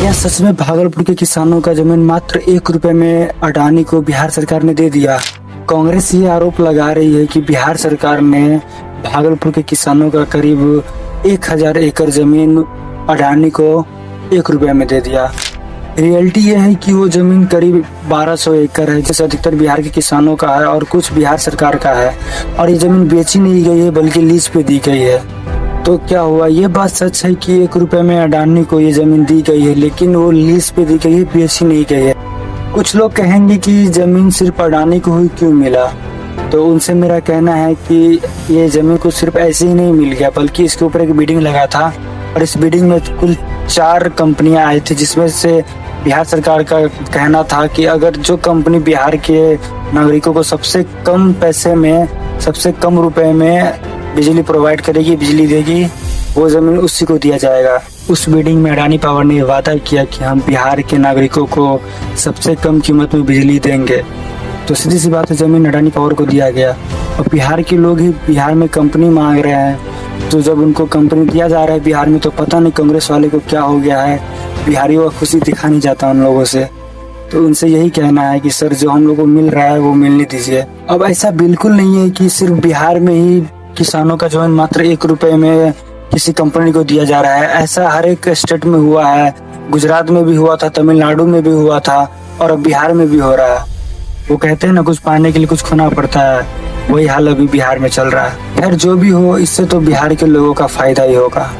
क्या सच में भागलपुर के किसानों का जमीन मात्र 1 रुपए में अडानी को बिहार सरकार ने दे दिया? कांग्रेस ये आरोप लगा रही है कि बिहार सरकार ने भागलपुर के किसानों का करीब 1000 एकड़ जमीन अडानी को 1 रुपए में दे दिया। रियलिटी यह है कि वो जमीन करीब 1200 एकड़ है, जिसे अधिकतर बिहार के किसानों का है और कुछ बिहार सरकार का है। और ये जमीन बेची नहीं गई है बल्कि लीज पे दी गई है। तो क्या हुआ? ये बात सच है कि 1 रुपए में अडानी को ये जमीन दी गई है, लेकिन वो लीज पे दी गई है, बेची नहीं गई है। कुछ लोग कहेंगे कि जमीन सिर्फ अडानी को ही क्यों मिला, तो उनसे मेरा कहना है कि ये जमीन को सिर्फ ऐसे ही नहीं मिल गया, बल्कि इसके ऊपर एक बिडिंग लगा था और इस बिडिंग में कुल 4 कंपनियां आई थी, जिसमें से बिहार सरकार का कहना था कि अगर जो कंपनी बिहार के नागरिकों को सबसे कम पैसे में, सबसे कम रुपए में बिजली प्रोवाइड करेगी, बिजली देगी, वो जमीन उसी को दिया जाएगा। उस बिडिंग में अडानी पावर ने वादा किया कि हम बिहार के नागरिकों को सबसे कम कीमत में बिजली देंगे। तो सीधी सी बात है, जमीन अडानी पावर को दिया गया और बिहार के लोग ही बिहार में कंपनी मांग रहे हैं। तो जब उनको कंपनी दिया जा रहा है बिहार में, तो पता नहीं कांग्रेस वाले को क्या हो गया है, बिहारियों का खुशी दिखा नहीं जाता उन लोगों से। तो उनसे यही कहना है कि सर, जो हम लोग को मिल रहा है वो मिलने दीजिए। अब ऐसा बिल्कुल नहीं है कि सिर्फ बिहार में ही किसानों का जमीन मात्र 1 रुपए में किसी कंपनी को दिया जा रहा है। ऐसा हर एक स्टेट में हुआ है, गुजरात में भी हुआ था, तमिलनाडु में भी हुआ था और अब बिहार में भी हो रहा है। वो कहते हैं ना, कुछ पाने के लिए कुछ खोना पड़ता है, वही हाल अभी बिहार में चल रहा है। खैर जो भी हो, इससे तो बिहार के लोगों का फायदा ही होगा।